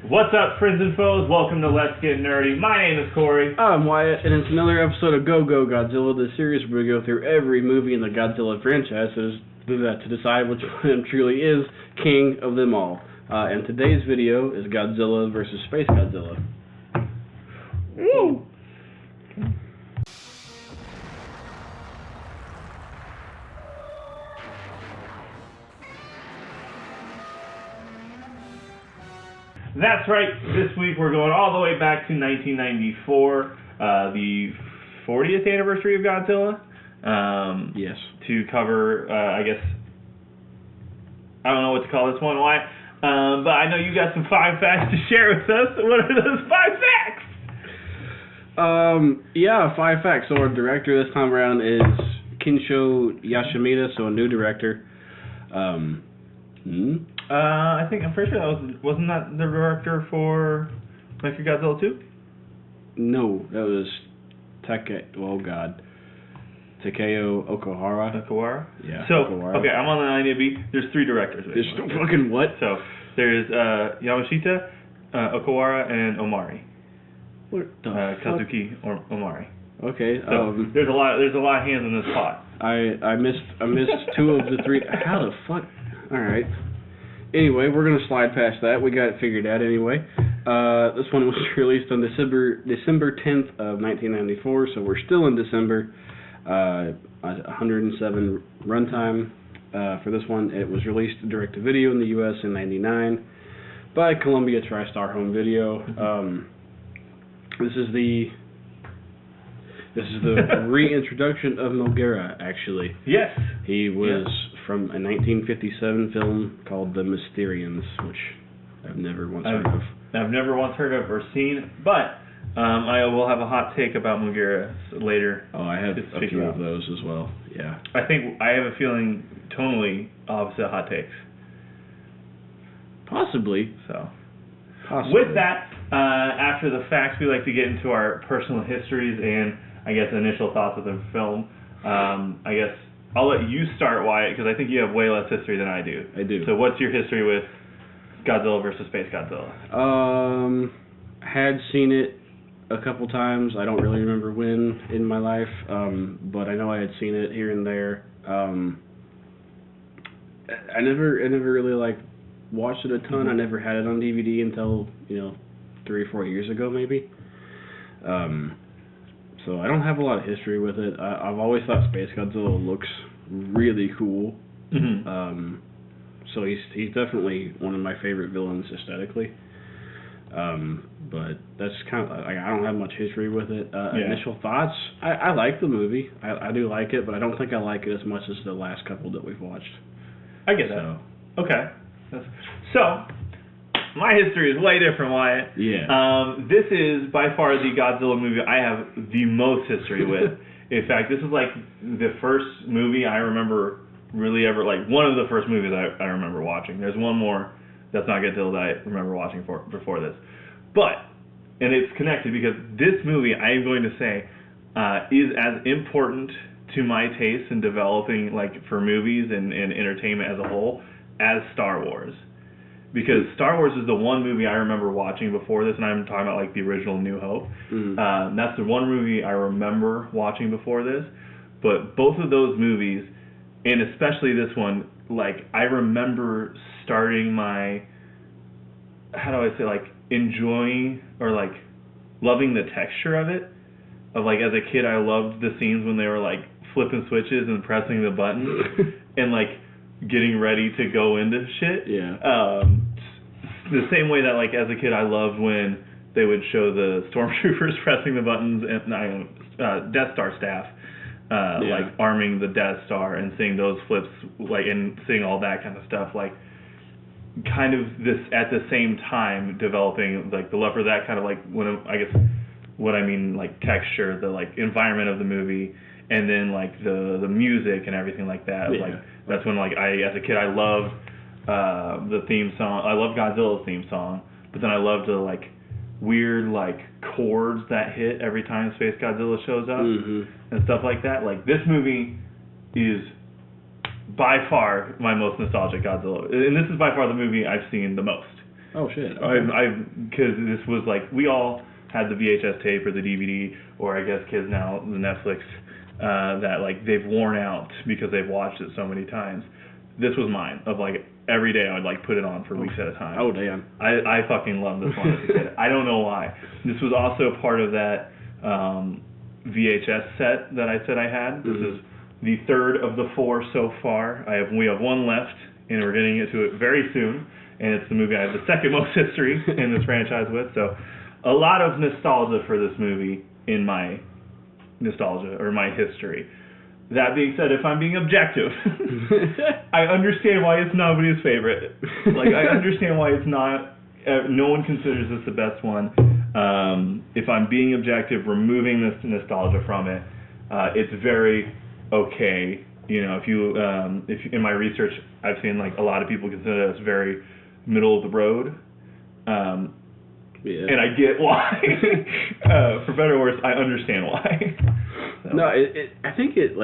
What's up, friends and foes? Welcome to Let's Get Nerdy. My name is Corey. I'm Wyatt, and it's another episode of Go-Go-Godzilla, the series where we go through every movie in the Godzilla franchise to decide which one truly is king of them all. And today's video is Godzilla versus Spacegodzilla. Woo! That's right. This week we're going all the way back to 1994, the 40th anniversary of Godzilla. Yes. To cover, I guess, I don't know what to call this one, Wyatt. But I know you got some 5 facts to share with us. What are those 5 facts? Yeah, 5 facts. So our director this time around is Kinsho Yashimita, so a new director. I'm pretty sure that wasn't that the director for Mechagodzilla 2? No, that was Takeo Okawara. Okawara? Yeah. So, Okawara. okay, I'm on the IMDb. There's 3 directors. There's fucking what? So, there's Yamashita, Okawara, and Omari. What the Kazuki Omari. Okay. So, there's a lot of hands in this pot. I missed 2 of the 3. How the fuck? All right. Anyway, we're gonna slide past that. We got it figured out anyway. This one was released on December 10th of 1994, so we're still in December. 107 runtime for this one. It was released direct to video in the U.S. in '99 by Columbia TriStar Home Video. This is the reintroduction of Mogera, actually. Yes. He was from a 1957 film called The Mysterians, which I've never once heard of. I've never once heard of or seen, but I will have a hot take about Mogera later. Oh, I have a few of those as well. Yeah. I think I have a feeling tonally opposite hot takes. Possibly. So. Possibly. With that, after the facts, we like to get into our personal histories and, I guess, initial thoughts of the film. I guess I'll let you start, Wyatt, because I think you have way less history than I do. I do. So what's your history with Godzilla versus Spacegodzilla? Had seen it a couple times. I don't really remember when in my life, but I know I had seen it here and there. I never really watched it a ton. Mm-hmm. I never had it on DVD until 3 or 4 years ago, maybe. So I don't have a lot of history with it. I've always thought Spacegodzilla looks really cool. Mm-hmm. So he's definitely one of my favorite villains aesthetically. But that's kind of I don't have much history with it. Initial thoughts: I like the movie. I do like it, but I don't think I like it as much as the last couple that we've watched. I get that. Okay. So, my history is way different, Wyatt. Yeah. This is by far the Godzilla movie I have the most history with. In fact, this is the first movie I remember really ever, one of the first movies I remember watching. There's one more that's not Godzilla that I remember watching before this. And it's connected because this movie, I am going to say, is as important to my taste in developing, for movies and entertainment as a whole, as Star Wars. Because Star Wars is the one movie I remember watching before this, and I'm talking about the original New Hope. Mm-hmm. That's the one movie I remember watching before this. But both of those movies, and especially this one, I remember starting my, enjoying or loving the texture of it. Of as a kid, I loved the scenes when they were flipping switches and pressing the buttons and getting ready to go into shit. Yeah. The same way that as a kid I loved when they would show the stormtroopers pressing the buttons and Death Star staff arming the Death Star and seeing those flips and seeing all that kind of stuff kind of this at the same time developing the love for that kind of when I guess what I mean texture, the environment of the movie, and then the music and everything like that. Yeah. That's when I as a kid I loved the theme song. I loved Godzilla's theme song, but then I loved the weird chords that hit every time Spacegodzilla shows up and stuff like that. This movie is by far my most nostalgic Godzilla, and this is by far the movie I've seen the most. Oh shit. Because this was like, we all had the VHS tape or the DVD, or I guess kids now the Netflix, that like they've worn out because they've watched it so many times. This was mine. Of like every day I would like put it on for weeks at a time. Oh damn. I fucking love this one as a kid. I don't know why. This was also part of that VHS set that I said I had. This is the third of the 4 so far. We have one left, and we're getting into it very soon. And it's the movie I have the second most history in this franchise with. So a lot of nostalgia for this movie in my nostalgia or my history. That being said, if I'm being objective, I understand why it's nobody's favorite. Like, I understand why it's not, no one considers this the best one. If I'm being objective, removing this nostalgia from it, it's very okay. You know, if you in my research, I've seen like a lot of people consider this very middle of the road. And I get why. For better or worse, I understand why. So. No, I think it's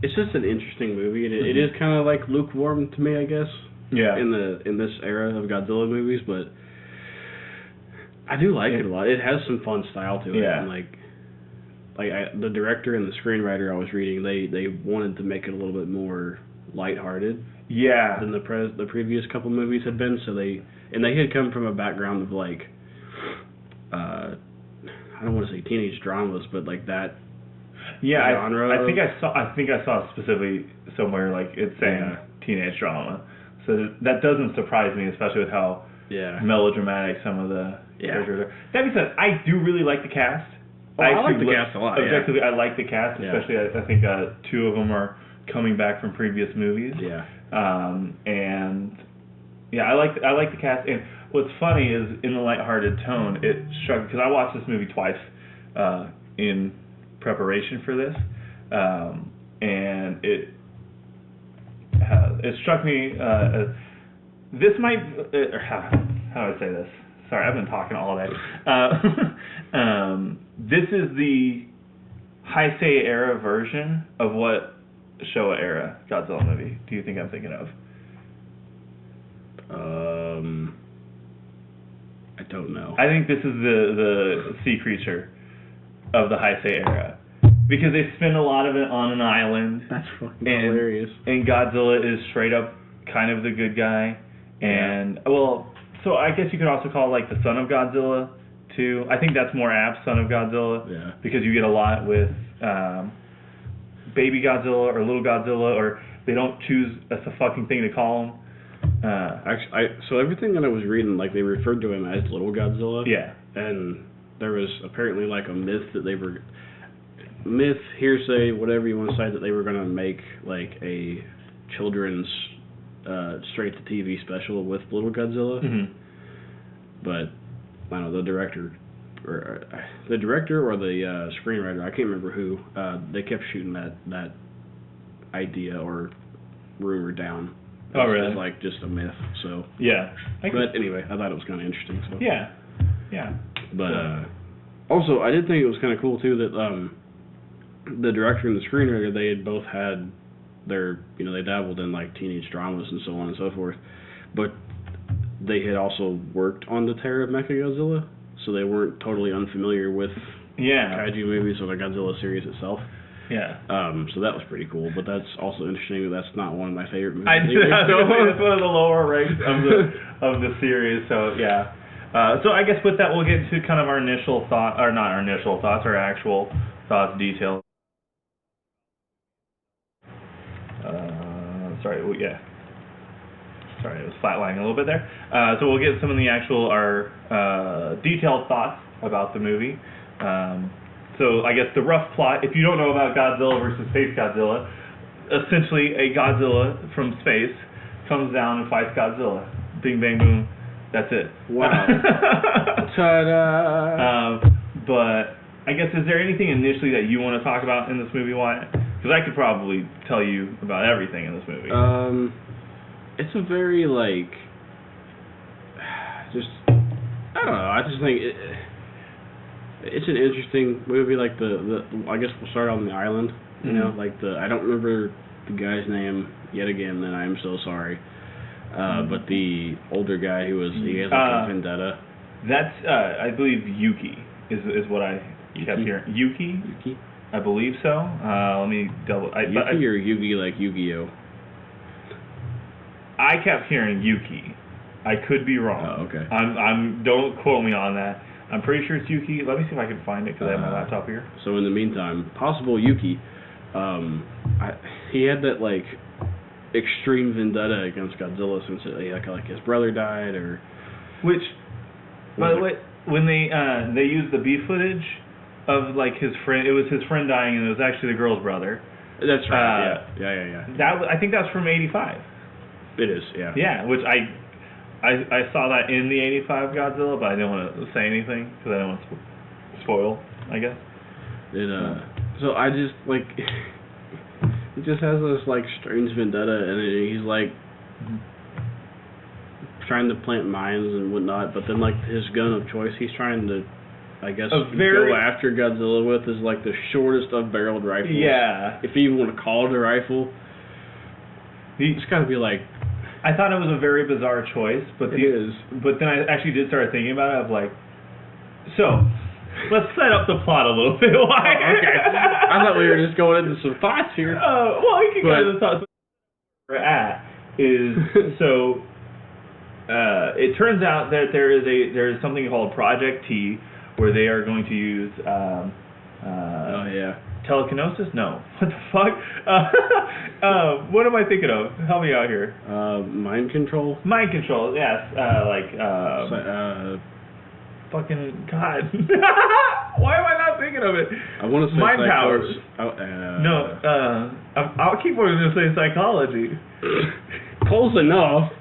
just an interesting movie, and it is kind of like lukewarm to me, I guess. Yeah. In this era of Godzilla movies, but I do like it a lot. It has some fun style to it. Yeah. And the director and the screenwriter I was reading, they wanted to make it a little bit more lighthearted. Yeah. Than the previous couple movies had been. So they had come from a background of like, I don't want to say teenage dramas, but like that. Yeah, genre. I think I saw specifically somewhere like it's saying teenage drama. So that doesn't surprise me, especially with how melodramatic some of the characters are. That being said, I do really like the cast. I like the cast a lot. Objectively, I like the cast, especially I think 2 of them are coming back from previous movies. Yeah. And yeah, I like the cast. And what's funny is in the lighthearted tone, it struck because I watched this movie twice in preparation for this, and it struck me. This might how do I say this? Sorry, I've been talking all day. This is the Heisei era version of what Showa era Godzilla movie do you think I'm thinking of? I don't know. I think this is the sea creature of the Heisei era. Because they spend a lot of it on an island. That's fucking hilarious. And Godzilla is straight up kind of the good guy. And, well, so I guess you could also call it like the son of Godzilla, too. I think that's more apt, son of Godzilla. Yeah. Because you get a lot with baby Godzilla or little Godzilla, or they don't choose a fucking thing to call him. So everything that I was reading, like, they referred to him as little Godzilla. Yeah. And there was apparently like a myth that they were... Myth, hearsay, whatever you want to say, that they were going to make like a children's straight-to-TV special with Little Godzilla. Mm-hmm. But I don't know, the director or the screenwriter, I can't remember who. They kept shooting that idea or rumor down. Oh, really? As like just a myth. So yeah. But anyway, I thought it was kind of interesting. So yeah. But also, I did think it was kind of cool too that the director and the screenwriter, they had both had their, they dabbled in like teenage dramas and so on and so forth, but they had also worked on the Terror of Mechagodzilla, so they weren't totally unfamiliar with kaiju movies or the Godzilla series itself. Yeah. So that was pretty cool, but that's also interesting that that's not one of my favorite movies. It's one of the lower ranks of the series, so yeah. So I guess with that we'll get to kind of our initial thought, or not our initial thoughts, our actual thoughts, details. Sorry, it was flatlining a little bit there. So we'll get some of the our detailed thoughts about the movie. So I guess the rough plot, if you don't know about Godzilla versus Spacegodzilla, essentially a Godzilla from space comes down and fights Godzilla. Bing, bang, boom. That's it. Wow. Ta-da! But I guess, is there anything initially that you want to talk about in this movie, Wyatt? Because I could probably tell you about everything in this movie. It's a very, I don't know, I just think it's an interesting movie, like I guess we'll start on the island, I don't remember the guy's name yet again, and I am so sorry. But the older guy he has like a vendetta. That's I believe Yuki is what I kept hearing. Yuki? I believe so. Let me double. Yuki or Yugi like Yu-Gi-Oh? I kept hearing Yuki. I could be wrong. Oh, okay. Don't quote me on that. I'm pretty sure it's Yuki. Let me see if I can find it because I have my laptop here. So in the meantime, possible Yuki. He had that like extreme vendetta against Godzilla since like his brother died or. Which, by the way, when they used the B footage of like his friend, it was his friend dying and it was actually the girl's brother. That's right. Yeah. I think that's from '85. It is. Yeah. Yeah, which I saw that in the '85 Godzilla, but I didn't want to say anything because I don't want to spoil, I guess. So I just like he just has this like strange vendetta, and he's like trying to plant mines and whatnot. But then like his gun of choice, he's trying to, I guess, go after Godzilla with is like the shortest of barreled rifles. Yeah. If you even want to call it a rifle, it's got to be like. I thought it was a very bizarre choice, but But then I actually did start thinking about it. Of like, so let's set up the plot a little bit. Okay. I thought we were just going into some thoughts here. Well, you can go into the thoughts. Where we're at is so. It turns out that there is something called Project T, where they are going to use. Telekinesis? No. What the fuck? What am I thinking of? Help me out here. Mind control? Mind control, yes. Fucking God. Why am I not thinking of it? I want to say mind powers. No. I'll keep wanting to say psychology. Close enough.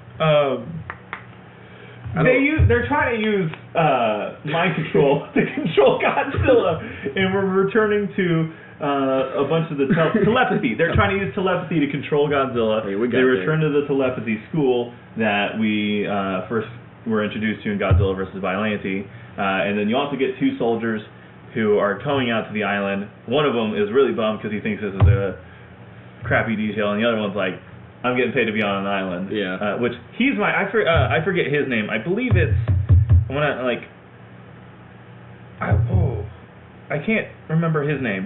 They're trying to use mind control to control Godzilla, and we're returning to a bunch of the telepathy. They're trying to use telepathy to control Godzilla. Hey, they return to the telepathy school that we first were introduced to in Godzilla vs. Biollante, and then you also get two soldiers who are coming out to the island. One of them is really bummed because he thinks this is a crappy detail, and the other one's like, I'm getting paid to be on an island. Yeah. Which he's I forget his name. I believe it's I can't remember his name.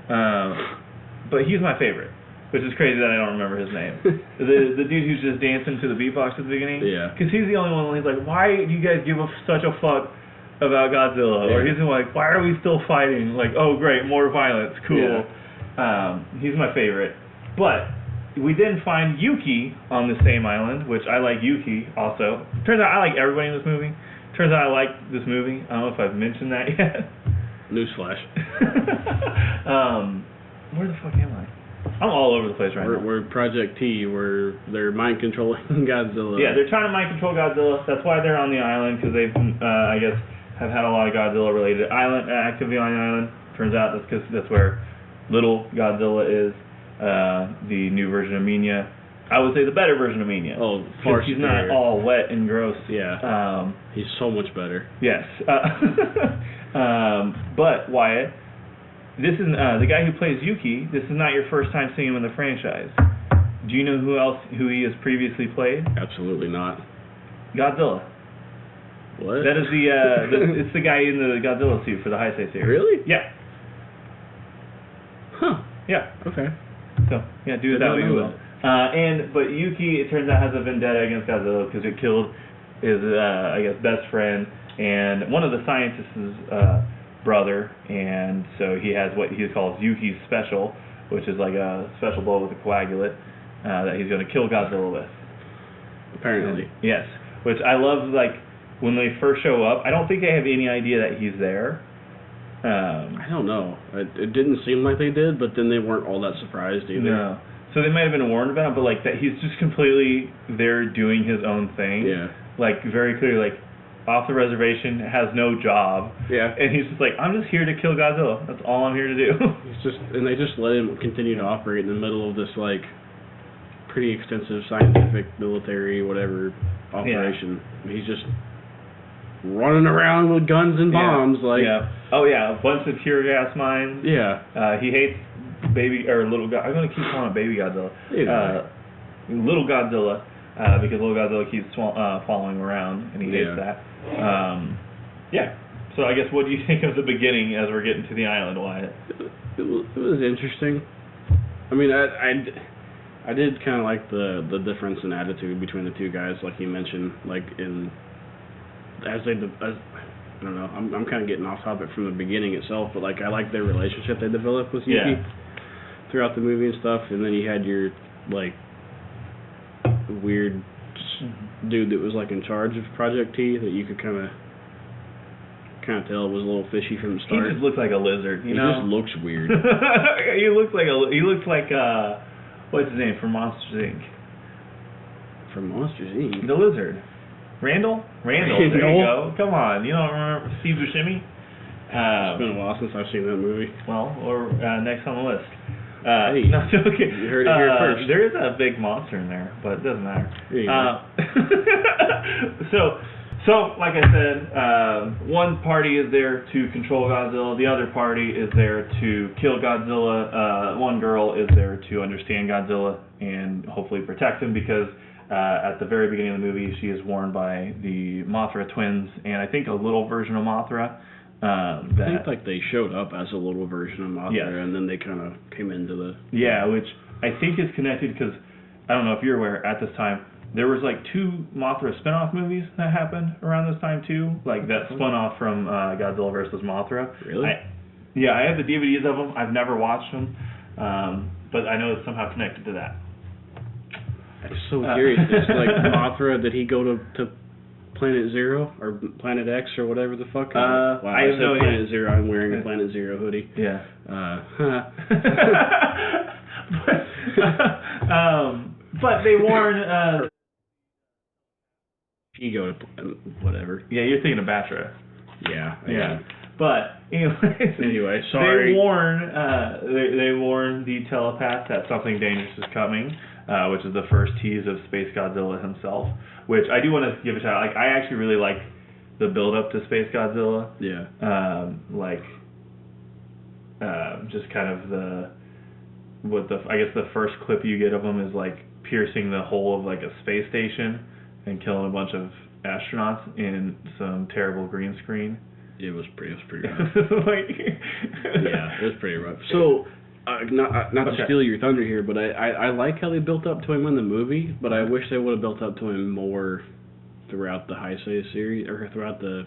But he's my favorite, which is crazy that I don't remember his name. the dude who's just dancing to the beatbox at the beginning. Yeah. Because he's the only one. He's like, why do you guys give such a fuck about Godzilla? Or he's like, why are we still fighting? Like, oh great, more violence, cool. Yeah. He's my favorite, but. We then find Yuki on the same island, which I like Yuki also. Turns out I like everybody in this movie. Turns out I like this movie. I don't know if I've mentioned that yet. Newsflash. Where the fuck am I? I'm all over the place right now. We're Project T, where they're mind controlling Godzilla. Yeah, they're trying to mind control Godzilla. That's why they're on the island, because they've, I guess, have had a lot of Godzilla-related activity on the island. Turns out that's because that's where little Godzilla is. The new version of Minya. I would say the better version of Minya. Oh, far he's not all wet and gross. Yeah. He's so much better. Yes. But Wyatt, this is the guy who plays Yuki. This is not your first time seeing him in the franchise. Do you know who he has previously played? Absolutely not. Godzilla. What? That is it's the guy in the Godzilla suit for the Heisei series. Really? Yeah. Huh. Yeah. Okay. So, yeah, do it that way you will. But Yuki, it turns out, has a vendetta against Godzilla because it killed his, I guess, best friend and one of the scientists' brother, and so he has what he calls Yuki's special, which is like a special blow with a coagulant that he's going to kill Godzilla with. Apparently. Yes. Which I love, like, when they first show up, I don't think they have any idea that he's there. I don't know. It didn't seem like they did, but then they weren't all that surprised either. No. So they might have been warned about it, but like that he's just completely there doing his own thing. Yeah. Like very clearly, like off the reservation, has no job. Yeah. And he's just like, I'm just here to kill Godzilla. That's all I'm here to do. And they just let him continue to operate in the middle of this like pretty extensive scientific, military, whatever operation. Yeah. He's just running around with guns and bombs, like. Yeah. Oh yeah, a bunch of tear gas mines. Yeah. He hates little God. I'm gonna keep calling it baby Godzilla. Yeah. Little Godzilla. because little Godzilla keeps following around, and he hates that. Yeah. So I guess what do you think of the beginning as we're getting to the island, Wyatt? It was interesting. I mean, I did kind of like the difference in attitude between the two guys, like you mentioned, like I don't know, I'm kind of getting off topic from the beginning itself, but like I like their relationship they developed with Yuki throughout the movie and stuff, and then you had your like weird dude that was like in charge of Project T that you could kind of tell was a little fishy from the start. He just looks like a lizard, you know? He just looks weird. he looks like what's his name from Monsters Inc. From Monsters Inc. The lizard. Randall, there you go. Come on, you don't remember Steve Buscemi? It's been a while since I've seen that movie. Well, or next on the list. Hey, no, okay. You heard it here first. There is a big monster in there, but it doesn't matter. So, like I said, one party is there to control Godzilla, the other party is there to kill Godzilla, one girl is there to understand Godzilla and hopefully protect him because at the very beginning of the movie she is warned by the Mothra twins and I think a little version of Mothra. I think like they showed up as a little version of Mothra and then they kind of came into the... Yeah, which I think is connected because, I don't know if you're aware, at this time, there was like 2 Mothra spin-off movies that happened around this time too, like that spun off from Godzilla vs. Mothra. Really? I have the DVDs of them. I've never watched them, but I know it's somehow connected to that. I'm so curious. It's like Mothra, did he go to Planet Zero or Planet X or whatever the fuck? Wow, I have no Planet idea. Zero. I'm wearing a Planet Zero hoodie. Yeah. But they warn. He go to whatever. Yeah, you're thinking of Batra. Yeah. But anyway, sorry. They warn the telepath that something dangerous is coming, which is the first tease of Spacegodzilla himself. Which I do want to give a shout out. Like I actually really like the build up to Spacegodzilla. Yeah. Just kind of I guess the first clip you get of him is like piercing the hull of like a space station and killing a bunch of astronauts in some terrible green screen. It was pretty rough. Yeah, it was pretty rough. So, not to steal your thunder here, but I like how they built up to him in the movie, but I wish they would have built up to him more throughout the Heisei series, or throughout the...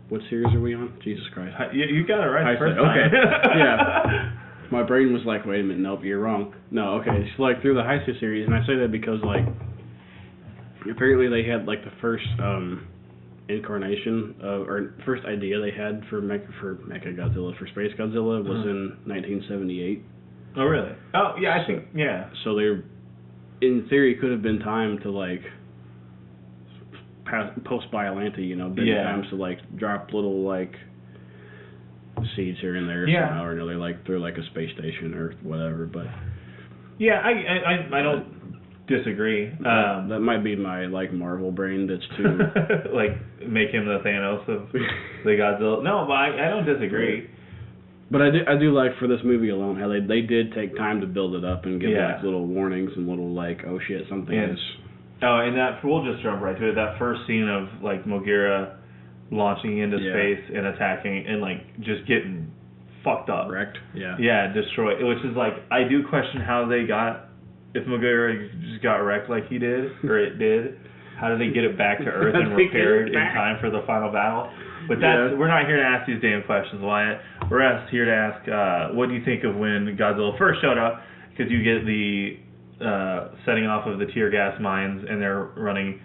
What series are we on? Jesus Christ. You got it right the first time. Okay. Yeah. My brain was like, wait a minute, nope, you're wrong. No, okay, so like through the Heisei series, and I say that because like, apparently they had like the first incarnation or first idea they had for Mechagodzilla, for Spacegodzilla was in 1978. Oh really? Oh yeah, I think yeah. So there, in theory, could have been time to like post Biollante, times to like drop little like seeds here and there somehow or another, like through like a space station or whatever. But yeah, I don't disagree. That might be my like Marvel brain that's too like make him the Thanos of the Godzilla. No, but I don't disagree. But I do like for this movie alone how they did take time to build it up and give like little warnings and little like, oh shit, something is. Oh, and we'll just jump right to it. That first scene of like Mogira launching into space and attacking and like just getting fucked up. Wrecked. Yeah. Yeah, destroyed. Which is like, I do question how they got, if Mogira just got wrecked like he did, or it did, how did they get it back to Earth and repaired in time for the final battle? But we're not here to ask these damn questions, Wyatt. We're here to ask, what do you think of when Godzilla first showed up? Because you get the setting off of the tear gas mines, and they're run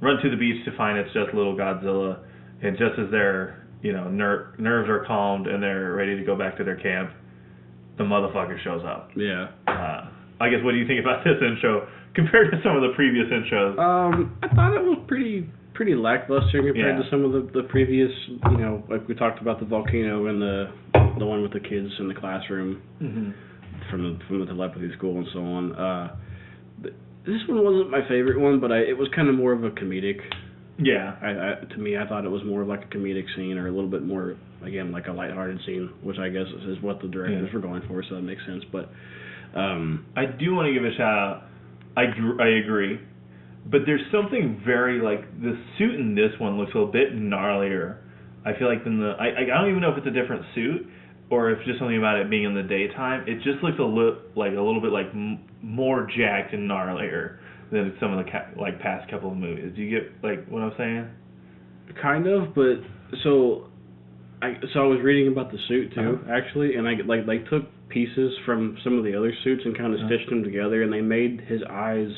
to the beach to find it's just little Godzilla, and just as their nerves are calmed and they're ready to go back to their camp, the motherfucker shows up. Yeah. I guess what do you think about this intro compared to some of the previous intros? I thought it was pretty lackluster compared to some of the previous, like we talked about the volcano and the one with the kids in the classroom. Mm-hmm. From the telepathy school and so on. This one wasn't my favorite one, but it was kind of more of a comedic. Yeah. To me, I thought it was more like a comedic scene, or a little bit more, again, like a lighthearted scene, which I guess is what the directors were going for, so that makes sense. But I do want to give a shout out. I agree but there's something very like the suit in this one looks a bit gnarlier. I feel like than I don't even know if it's a different suit or if just something about it being in the daytime. It just looks a little bit like more jacked and gnarlier than some of the past couple of movies. Do you get like what I'm saying? Kind of, but so I was reading about the suit too, actually, and they took pieces from some of the other suits and kind of stitched them together, and they made his eyes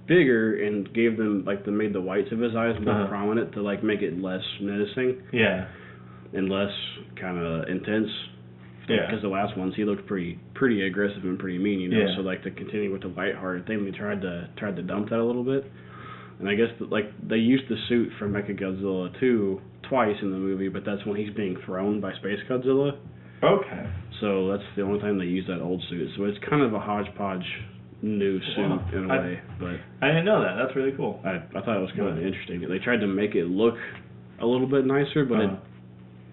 bigger and gave them they made the whites of his eyes more prominent to like make it less menacing. Yeah. And less kind of intense. Yeah. Because the last ones he looked pretty aggressive and pretty mean, you know. Yeah. So like to continue with the lighthearted thing, they tried to dump that a little bit. And I guess they used the suit from Mechagodzilla 2 twice in the movie, but that's when he's being thrown by Spacegodzilla. Okay. So that's the only time they use that old suit. So it's kind of a hodgepodge new suit in a way. But I didn't know that. That's really cool. I thought it was kind of interesting. They tried to make it look a little bit nicer, but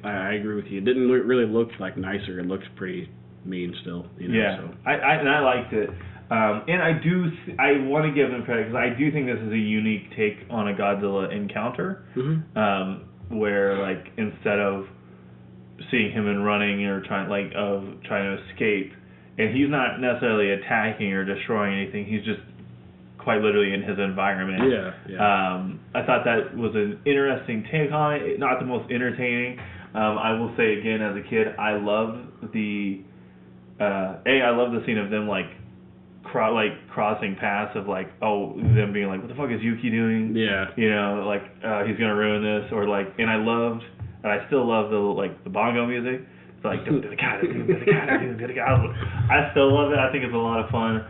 I agree with you. It didn't really look like nicer. It looked pretty mean still. You know, yeah. So. I liked it. And I want to give them credit because I do think this is a unique take on a Godzilla encounter, where like instead of seeing him and running or trying to escape, and he's not necessarily attacking or destroying anything. He's just quite literally in his environment. Yeah. I thought that was an interesting take on it. Not the most entertaining. I will say again, as a kid, I loved the scene of them crossing paths of them being like, what the fuck is Yuki doing? Yeah. You know, he's gonna ruin this, or and I still love the bongo music. It's like I still love it. I think it's a lot of fun.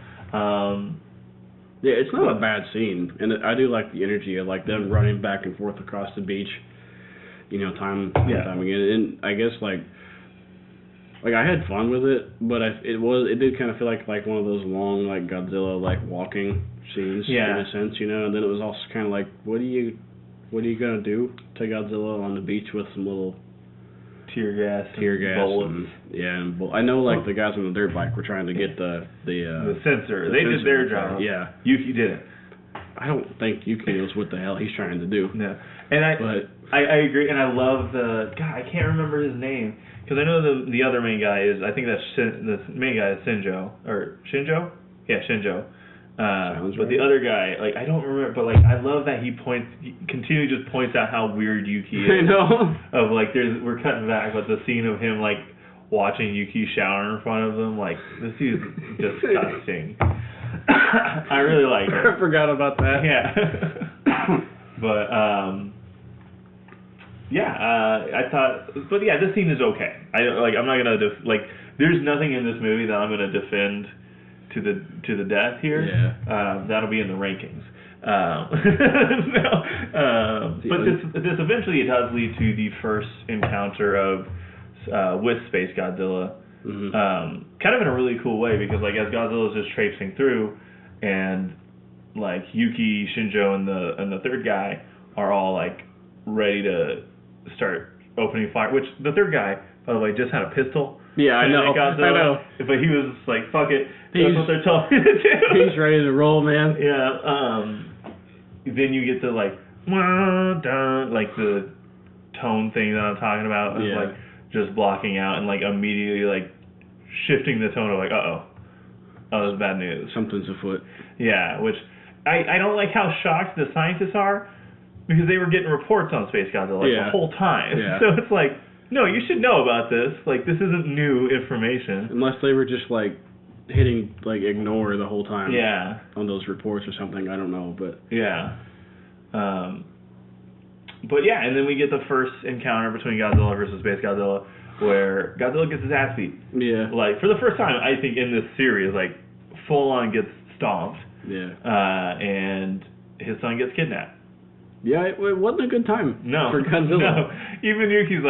Yeah, it's not a bad scene, and I do like the energy of them running back and forth across the beach. You know, time and time again, and I guess I had fun with it, but it did kind of feel like one of those long Godzilla walking scenes in a sense, you know. And then it was also kind of like, what are you gonna do to Godzilla on the beach with some little tear gas, bullets? And I know the guys on the dirt bike were trying to get the sensor. They did their job. Yeah, Yuki didn't. I don't think Yuki knows what the hell he's trying to do. No, and I agree, and I love I can't remember his name because I know the other main guy is, I think the main guy is Shinjo. Yeah, Shinjo. But the other guy, I don't remember, but I love that he continually just points out how weird Yuki is. I know. Of we're cutting back, but the scene of him watching Yuki shower in front of them, this dude's disgusting. I really like it. I forgot about that. Yeah. But I thought, this scene is okay. I'm not gonna there's nothing in this movie that I'm gonna defend to the death here. Yeah. That'll be in the rankings. But this eventually it does lead to the first encounter of with Spacegodzilla. Kind of in a really cool way because as Godzilla's just traipsing through, and Yuki, Shinjo, and the third guy are all ready to start opening fire. Which the third guy, by the way, just had a pistol. Yeah, I know. But he was fuck it. That's what they're telling me to do. He's ready to roll, man. Yeah. Then you get the the tone thing that I'm talking about. Of, just blocking out and immediately shifting the tone of oh, that's bad news. Something's afoot. Yeah, which I don't like how shocked the scientists are because they were getting reports on Spacegodzilla the whole time. Yeah. So it's no, you should know about this. This isn't new information. Unless they were just hitting ignore the whole time. Yeah. On those reports or something, I don't know, but yeah. But yeah, and then we get the first encounter between Godzilla versus Spacegodzilla, where Godzilla gets his ass beat. Yeah. For the first time, I think in this series, full on gets stomped. Yeah. And his son gets kidnapped. Yeah, it wasn't a good time. No. For Godzilla. No. Even Yuki's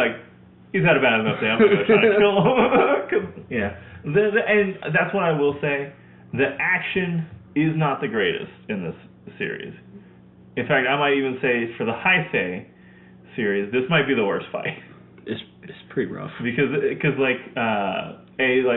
he's had a bad enough day. I'm gonna go try to kill him. Yeah. And that's what I will say. The action is not the greatest in this series. In fact, I might even say for the Heisei series, this might be the worst fight. It's pretty rough. Because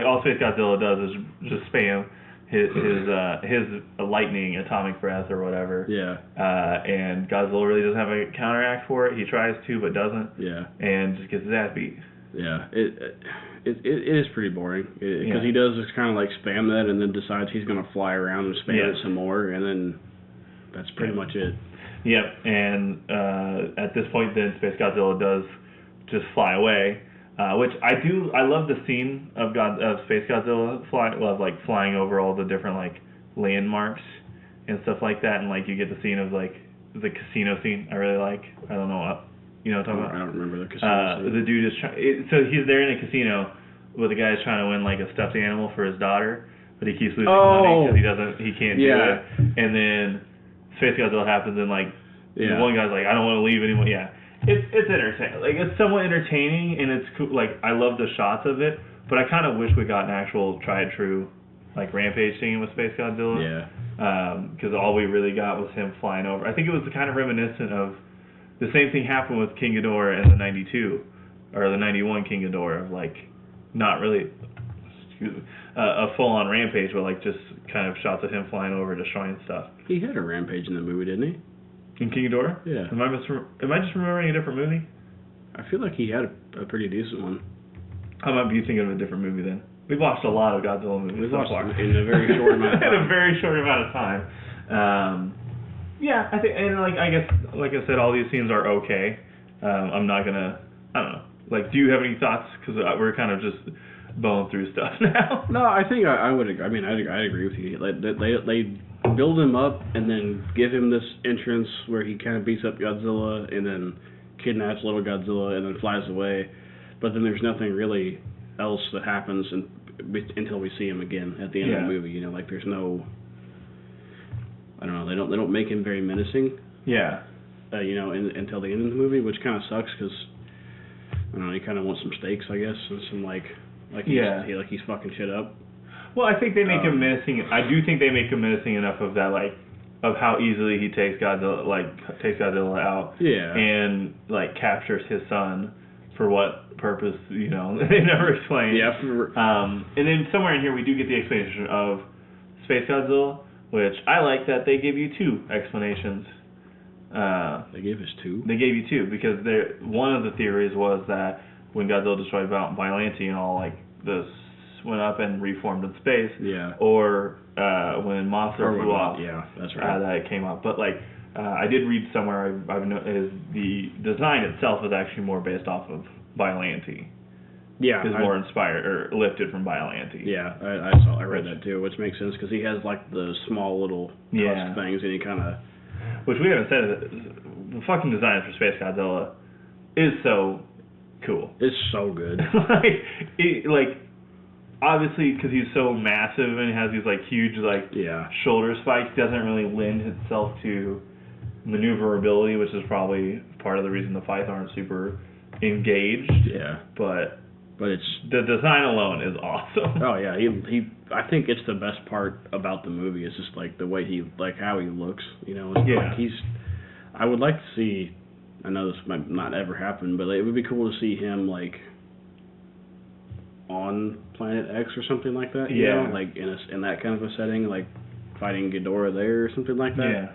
all Spacegodzilla does is just spam his lightning, atomic breath, or whatever. Yeah. And Godzilla really doesn't have a counteract for it. He tries to, but doesn't. Yeah. And just gets his ass beat. Yeah. It is pretty boring because Yeah. he does just kind of like spam that and then decides he's gonna fly around and spam it some more, and then that's pretty much it. Yep. And at this point, then Spacegodzilla does just fly away. Which I love the scene of Spacegodzilla flying over all the different like landmarks and stuff like that, and like you get the scene of like the casino scene. I really like. I don't know what you know what I'm talking about. I don't remember the casino scene. The dude is so he's there in a casino with the guy's trying to win like a stuffed animal for his daughter, but he keeps losing money because he can't do it. And then Spacegodzilla happens and like the one guy's like, I don't want to leave anymore. Yeah. It's entertaining. Like it's somewhat entertaining, and it's cool. Like I love the shots of it, but I kind of wish we got an actual tried true like rampage scene with Spacegodzilla. Yeah. Because all we really got was him flying over. I think it was kind of reminiscent of the same thing happened with King Ghidorah in the '92 or the '91 King Ghidorah of like not really a full on rampage, but like just kind of shots of him flying over destroying stuff. He had a rampage in the movie, didn't he? In King Ghidorah? Yeah. Am I just remembering a different movie? I feel like he had a pretty decent one. I might be thinking of a different movie then. We've watched a lot of Godzilla movies. We've so watched far. them in a very short amount of time. In a very short amount of time. Yeah, I think, and like I guess, like I said, all these scenes are okay. I'm not gonna, I don't know. Like, do you have any thoughts? Because we're kind of just bowling through stuff now. No, I think I would. I mean, I agree with you. Like, they build him up and then give him this entrance where he kind of beats up Godzilla and then kidnaps little Godzilla and then flies away. But then there's nothing really else that happens until we see him again at the end of the movie. You know, like there's no. I don't know. They don't make him very menacing. Yeah. You know, until the end of the movie, which kind of sucks because I don't know. You kind of want some stakes, I guess, and some like he's fucking shit up. Well, I think they make him menacing. I do think they make him menacing enough of that, like, of how easily he takes Godzilla out. Yeah. And like captures his son for what purpose? You know, they never explain. Yeah. And then somewhere in here we do get the explanation of Spacegodzilla, which I like that they give you two explanations. They gave us two. They gave you two because one of the theories was that when Godzilla destroyed Biollante and all like this went up and reformed in space. Yeah. Or when Mothra flew off. Yeah, that's right. That came up. But like I did read somewhere I've noticed the design itself is actually more based off of Biollante. Yeah. Is more inspired or lifted from Biollante. Yeah, I read that too, which makes sense because he has like the small little tusk things and he kind of. Which we haven't said. The fucking design for Spacegodzilla is so cool. It's so good. like obviously because he's so massive and has these like huge like shoulder spikes, doesn't really lend itself to maneuverability, which is probably part of the reason the fights aren't super engaged. Yeah. But it's the design alone is awesome. Oh yeah, he I think it's the best part about the movie is just like the way how he looks, you know. Like I would like to see, I know this might not ever happen, but it would be cool to see him like on Planet X or something like that. You know? Like in that kind of a setting, like fighting Ghidorah there or something like that. Yeah.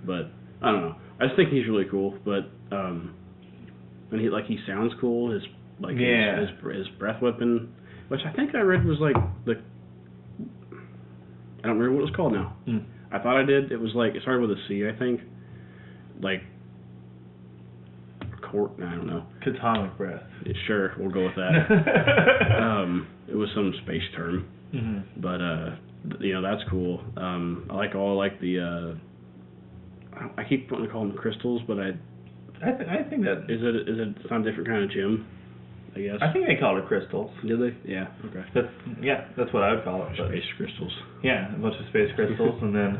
But I don't know. I just think he's really cool. But and he sounds cool. His breath weapon, which I think I read was like I don't remember what it was called now. I thought I did. It was like it started with a C, I think. Like I don't know. Atomic breath. Sure, we'll go with that. It was some space term, but you know that's cool. I like the. I keep wanting to call them crystals, but I think that is it some different kind of gem. I guess. I think they call it crystals. Did they? Yeah. Okay. That's what I would call it. Space crystals. Yeah, a bunch of space crystals, and then